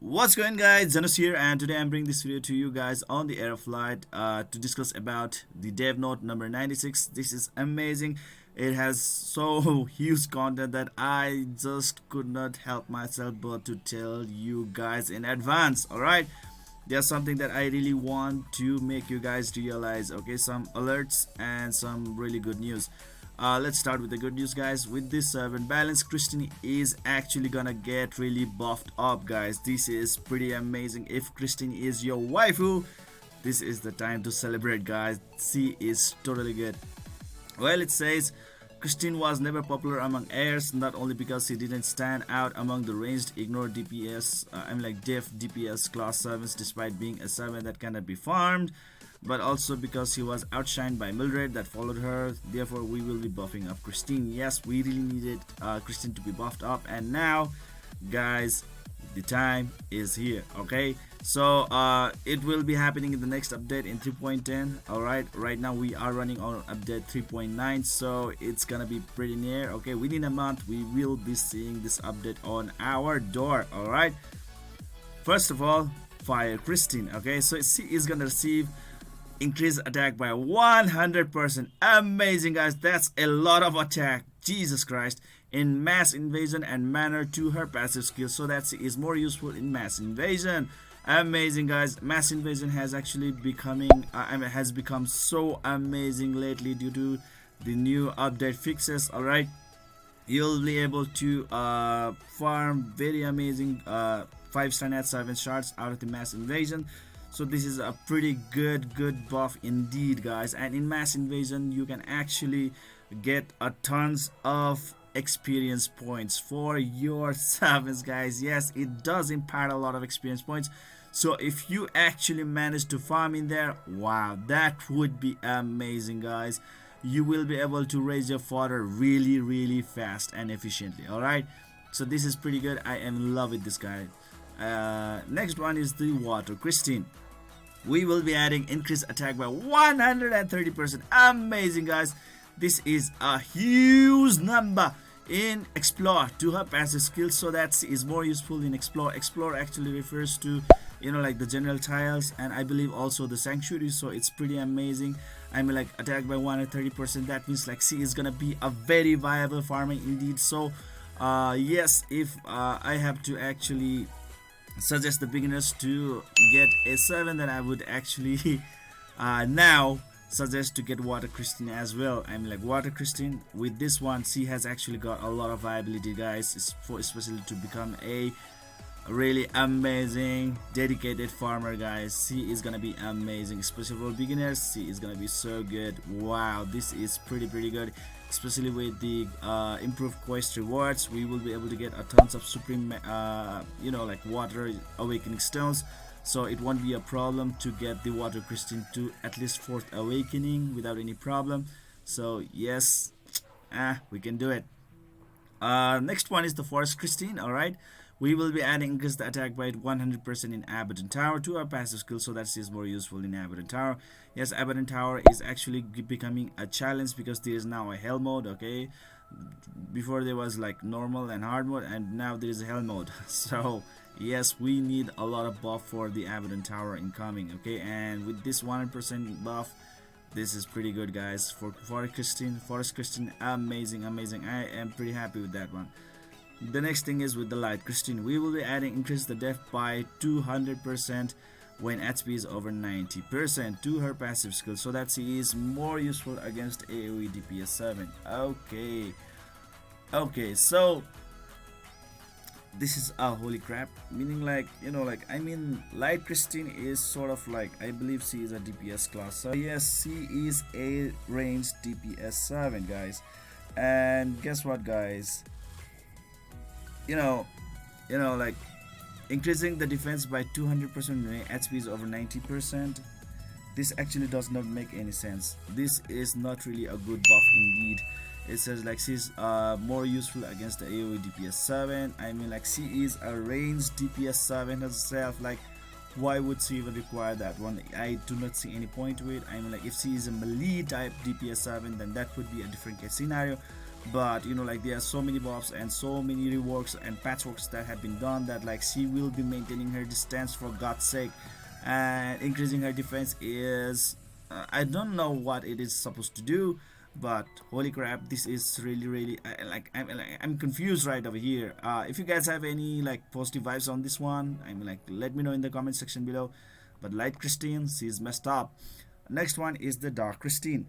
What's going guys, Zennosh here, and today I'm bringing this video to you guys on the Heir of Light to discuss about the dev note number 96. This is amazing. It has so huge content that I just could not help myself but to tell you guys in advance. Alright, there's something that I really want to make you guys realize. Okay, some alerts and some really good news. Let's start with the good news, guys. With this servant balance, Christine is actually gonna get really buffed up, guys. This is pretty amazing. If Christine is your waifu, this is the time to celebrate, guys. She is totally good. Well, it says Christine was never popular among heirs, not only because she didn't stand out among the ranged ignore DPS, def DPS class servants despite being a servant that cannot be farmed, but also because he was outshined by Mildred that followed her. Therefore, we will be buffing up Christine. Yes, we really needed Christine to be buffed up, and now, guys, the time is here. Okay, so it will be happening in the next update in 3.10. all right now we are running on update 3.9, so it's gonna be pretty near. Okay, within a month we will be seeing this update on our door. All right, first of all, fire Christine. Okay, so she is gonna receive increase attack by 100%. Amazing, guys. That's a lot of attack. Jesus Christ. In mass invasion and manner to her passive skill, so that she is more useful in mass invasion. Amazing, guys. Mass invasion has actually has become so amazing lately due to the new update fixes. All right, you'll be able to farm very amazing 5-star net 7 shards out of the mass invasion. So this is a pretty good buff indeed, guys. And in mass invasion you can actually get a tons of experience points for your servants, guys. Yes, it does impart a lot of experience points. So if you actually manage to farm in there, wow, that would be amazing, guys. You will be able to raise your fodder really fast and efficiently. All right, so this is pretty good. I am in love with this guy. Next one is the water Christine. We will be adding increased attack by 130%. Amazing, guys. This is a huge number in explore to her passive skills, so that she is more useful in explore. Explore actually refers to, you know, like the general tiles, and I believe also the sanctuary, so it's pretty amazing. Attack by 130%. That means like she is gonna be a very viable farming indeed. So yes, if I have to actually suggest the beginners to get a 7, then I would actually now suggest to get water Christine as well. Water Christine, with this one, she has actually got a lot of viability, guys, especially to become a really amazing dedicated farmer, guys. She is gonna be amazing, especially for beginners. She is gonna be so good. Wow, this is pretty good, especially with the improved quest rewards. We will be able to get a tons of supreme water awakening stones, so it won't be a problem to get the water Christine to at least 4th awakening without any problem. So yes, we can do it. Next one is the forest Christine. All right, we will be adding increased attack by 100% in Abaddon Tower to our passive skill, so that she is more useful in Abaddon Tower. Yes, Abaddon Tower is actually becoming a challenge because there is now a hell mode. Okay, before there was like normal and hard mode, and now there is a hell mode. So yes, we need a lot of buff for the Abaddon Tower incoming. Okay, and with this 100% buff, this is pretty good, guys. For Forest Christine, amazing. I am pretty happy with that one. The next thing is with the Light Christine. We will be adding increase the def by 200% when HP is over 90% to her passive skill, so that she is more useful against AoE DPS 7. Okay, so this is a holy crap, meaning Light Christine is sort of like, I believe she is a DPS class. So yes, she is a ranged DPS 7, guys. And guess what, guys? Increasing the defense by 200% when HP is over 90%. This actually does not make any sense. This is not really a good buff indeed. It says like she's more useful against the AoE DPS 7. She is a ranged DPS 7 herself. Like, why would she even require that one? I do not see any point to it. If she is a melee type DPS 7, then that would be a different case scenario. but you know, like there are so many buffs and so many reworks and patchworks that have been done that like she will be maintaining her distance for God's sake, and increasing her defense is I don't know what it is supposed to do, but holy crap, this is really I'm confused right over here. If you guys have any like positive vibes on this one, I mean like let me know in the comment section below. But Light Christine, she's messed up. Next one is the Dark Christine.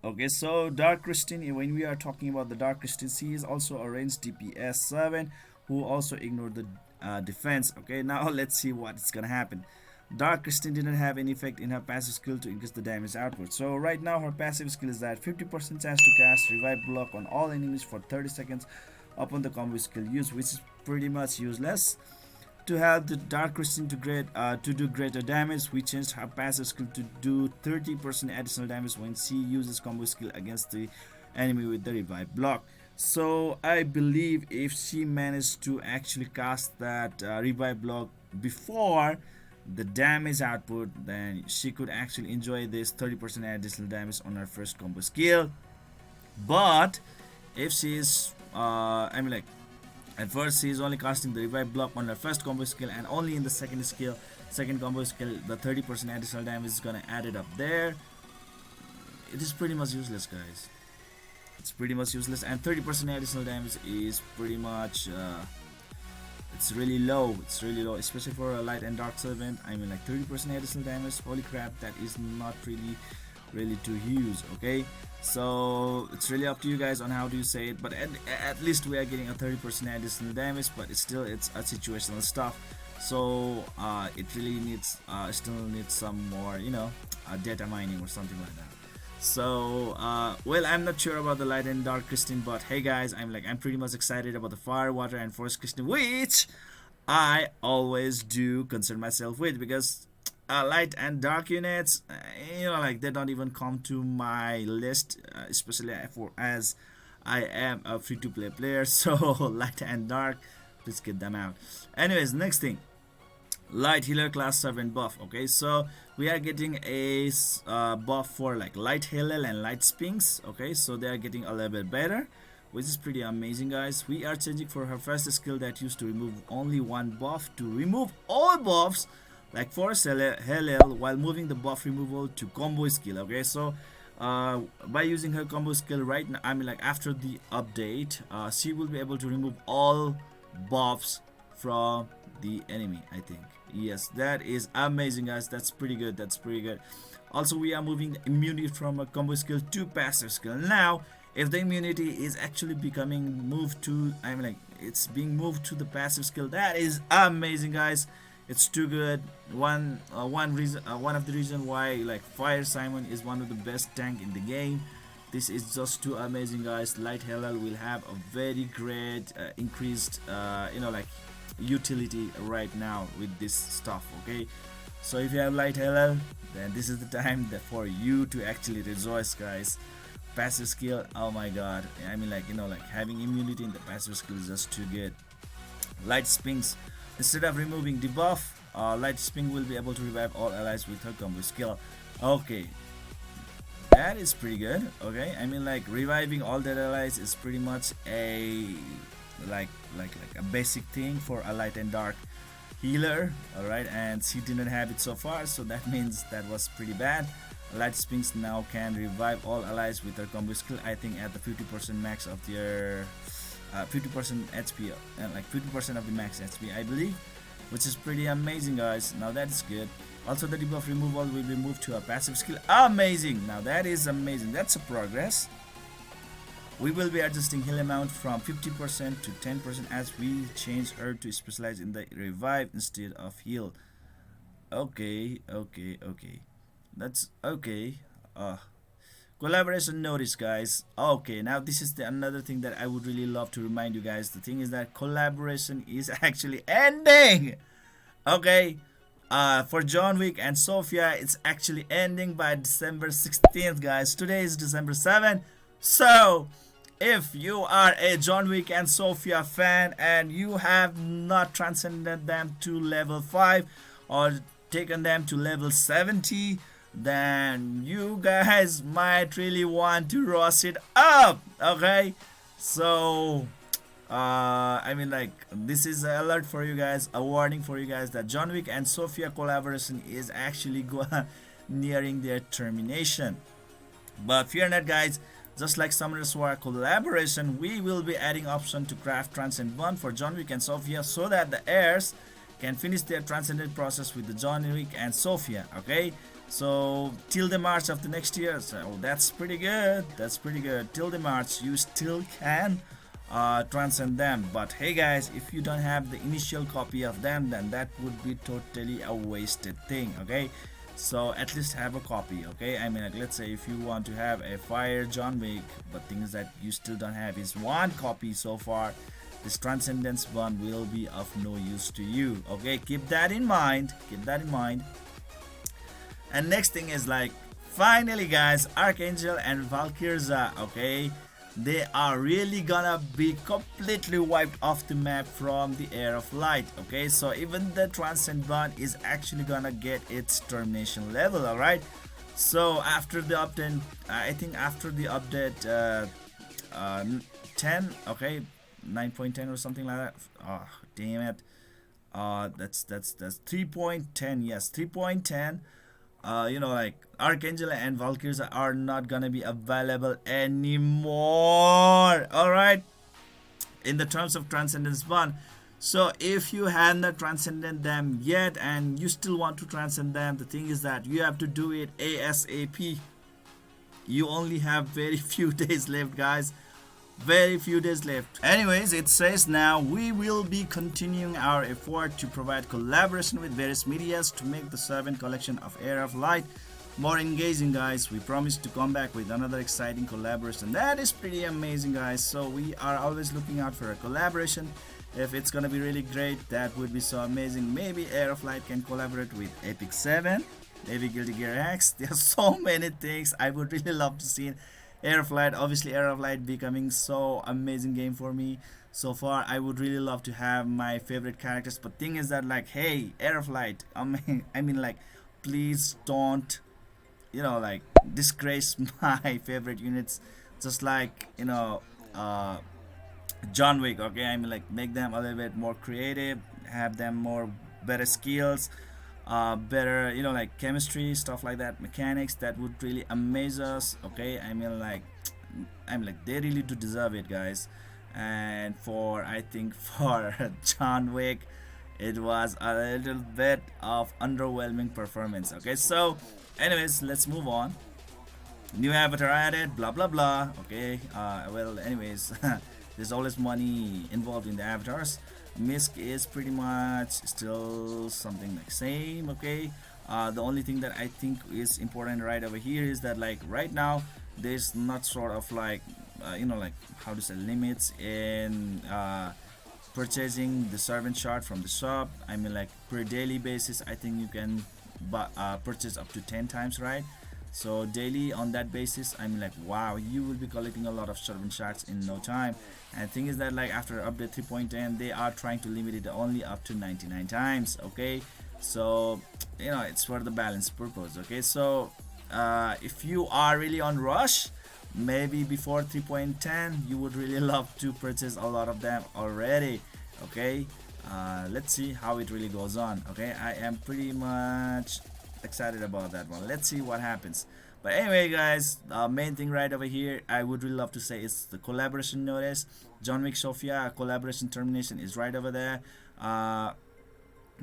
Okay, so Dark Christine, when we are talking about the Dark Christine, she is also a range DPS 7 who also ignored the defense. Okay, now let's see what's gonna happen. Dark Christine didn't have any effect in her passive skill to increase the damage output. So right now her passive skill is that 50% chance to cast Revive Block on all enemies for 30 seconds upon the combo skill use, which is pretty much useless. To help the Dark Christine to do greater damage, we changed her passive skill to do 30% additional damage when she uses combo skill against the enemy with the Revive Block. So I believe if she managed to actually cast that Revive Block before the damage output, then she could actually enjoy this 30% additional damage on her first combo skill. But if she is I mean like at first she is only casting the Revive Block on her first combo skill, and only in the second combo skill the 30% additional damage is gonna add it up there. It is pretty much useless, guys. It's pretty much useless, and 30% additional damage is pretty much it's really low. It's really low, especially for a light and dark servant. I mean like 30% additional damage, holy crap, that is not really too huge. Okay, so it's really up to you guys on how do you say it, but at least we are getting a 30% additional damage, but it's a situational stuff. So it really needs still needs some more, you know, data mining or something like that. So well, I'm not sure about the light and dark Christine, but hey guys, I'm pretty much excited about the fire, water and forest Christine, which I always do concern myself with, because light and dark units, you know, like they don't even come to my list, especially for as I am a free-to-play player. So light and dark, please get them out. Anyways, next thing, light healer class servant buff. Okay, so we are getting a buff for like light Heylel and Light Sphinx. Okay, so they are getting a little bit better, which is pretty amazing, guys. We are changing for her first skill that used to remove only one buff to remove all buffs like for Heylel, while moving the buff removal to combo skill. Okay, so by using her combo skill right now, I mean like after the update, she will be able to remove all buffs from the enemy, I think. Yes, that is amazing, guys. That's pretty good. Also, we are moving the immunity from a combo skill to passive skill. Now if the immunity is actually becoming moved to, I mean like it's being moved to the passive skill, that is amazing, guys. It's too good. One of the reason why like Fire Simon is one of the best tank in the game. This is just too amazing, guys. Light Heylel will have a very great increased you know, like utility right now with this stuff. Okay, so if you have Light Heylel, then this is the time for you to actually rejoice, guys. Passive skill, oh my god, I mean like, you know, like having immunity in the passive skill is just too good. Light Sphinx, instead of removing debuff, Light Sphinx will be able to revive all allies with her combo skill. Okay, that is pretty good. Okay, I mean like reviving all their allies is pretty much a like a basic thing for a light and dark healer. Alright, and she didn't have it so far, so that means that was pretty bad. Light Sphinx now can revive all allies with her combo skill, I think at the 50% max of their 50% HP and like 50% of the max HP, I believe, which is pretty amazing, guys. Now that is good. Also the debuff removal will be moved to a passive skill. Amazing. Now that is amazing. That's a progress. We will be adjusting heal amount from 50% to 10% as we change her to specialize in the revive instead of heal. Okay. That's okay. Collaboration notice, guys. Okay, now this is another thing that I would really love to remind you guys. The thing is that collaboration is actually ending. Okay, for John Wick and Sophia, it's actually ending by December 16th, guys. Today is December 7th. So if you are a John Wick and Sophia fan and you have not transcended them to level 5 or taken them to level 70, then you guys might really want to rush it up. Okay, so I mean, like, this is an alert for you guys, a warning for you guys that John Wick and Sophia collaboration is actually nearing their termination. But fear not, guys. Just like Summoner's War collaboration, we will be adding option to craft Transcend 1 for John Wick and Sophia so that the heirs can finish their transcendent process with the John Wick and Sophia. Okay, so till the March of the next year. So that's pretty good. That's pretty good. Till the March, you still can transcend them. But hey guys, if you don't have the initial copy of them, then that would be totally a wasted thing. Okay, so at least have a copy. Okay, I mean, like, let's say if you want to have a fire John Wick, but things that you still don't have is one copy so far, this transcendence one will be of no use to you. Okay, keep that in mind, keep that in mind. And next thing is, like, finally guys, Archangel and Valkyrja, okay, they are really gonna be completely wiped off the map from the Heir of Light. Okay, so even the Transcend bond is actually gonna get its termination level. All right, so after the update, I think after the update 10, okay, 9.10 or something like that. Oh damn it, that's 3.10. Yes, 3.10. You know, like, Archangel and Valkyrja are not gonna be available anymore. All right, in the terms of Transcendence bond. So if you have not transcended them yet and you still want to transcend them, the thing is that you have to do it ASAP. You only have very few days left, guys. Very few days left. Anyways, it says now we will be continuing our effort to provide collaboration with various medias to make the servant collection of Heir of Light more engaging, guys. We promise to come back with another exciting collaboration. That is pretty amazing, guys. So we are always looking out for a collaboration. If it's gonna be really great, that would be so amazing. Maybe Heir of Light can collaborate with Epic 7, maybe Guilty Gear X. There are so many things I would really love to see. Heir of Light, obviously Heir of Light becoming so amazing game for me so far. I would really love to have my favorite characters, but thing is that, like, hey, Heir of Light, I mean, like, please don't, you know, like, disgrace my favorite units, just like, you know, John Wick. Okay, I mean, like, make them a little bit more creative, have them more better skills, better, you know, like, chemistry, stuff like that, mechanics that would really amaze us. Okay, I mean, like, they really do deserve it, guys. And for, I think, for John Wick, it was a little bit of underwhelming performance. Okay, so anyways, let's move on. New avatar added, blah blah blah. Okay, well, anyways, there's always money involved in the avatars. Misk is pretty much still something like same. Okay, the only thing that I think is important right over here is that, like, right now there's not sort of like you know, like, how to say, limits in purchasing the servant shard from the shop. I mean, like, per daily basis, I think you can purchase up to 10 times, right? So daily on that basis, I mean, like, wow, you will be collecting a lot of servant shards in no time. And the thing is that, like, after update 3.10, they are trying to limit it only up to 99 times. Okay, so, you know, it's for the balance purpose. Okay, so if you are really on rush, maybe before 3.10, you would really love to purchase a lot of them already. Okay, let's see how it really goes on. Okay, I am pretty much excited about that one. Let's see what happens. But anyway, guys, main thing right over here I would really love to say is the collaboration notice. John Wick Sophia collaboration termination is right over there.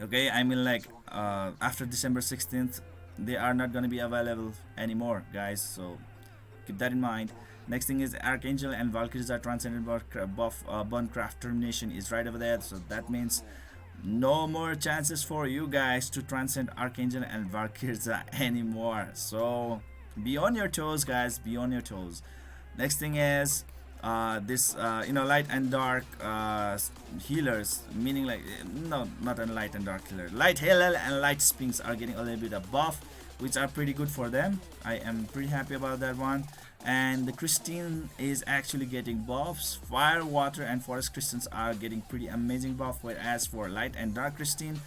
Okay, I mean, like, after December 16th, they are not going to be available anymore, guys, so keep that in mind. Next thing is Archangel and Valkyrja Transcendent buff Bondcraft termination is right over there. So that means no more chances for you guys to transcend Archangel and Valkyrja anymore. So be on your toes, guys, be on your toes. Next thing is this you know, light and dark healers, meaning, like, no, not a light and dark healer, light Heylel and Light Sphinx are getting a little bit of buff, which are pretty good for them. I am pretty happy about that one. And the Christine is actually getting buffs. Fire, water, and forest Christians are getting pretty amazing buff, whereas for light and dark Christine,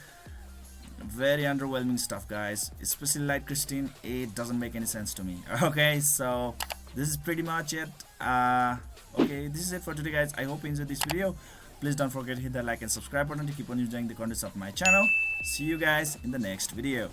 very underwhelming stuff, guys. Especially Light Christine, it doesn't make any sense to me. Okay, so this is pretty much it. Okay, this is it for today, guys. I hope you enjoyed this video. Please don't forget to hit that like and subscribe button to keep on enjoying the contents of my channel. See you guys in the next video.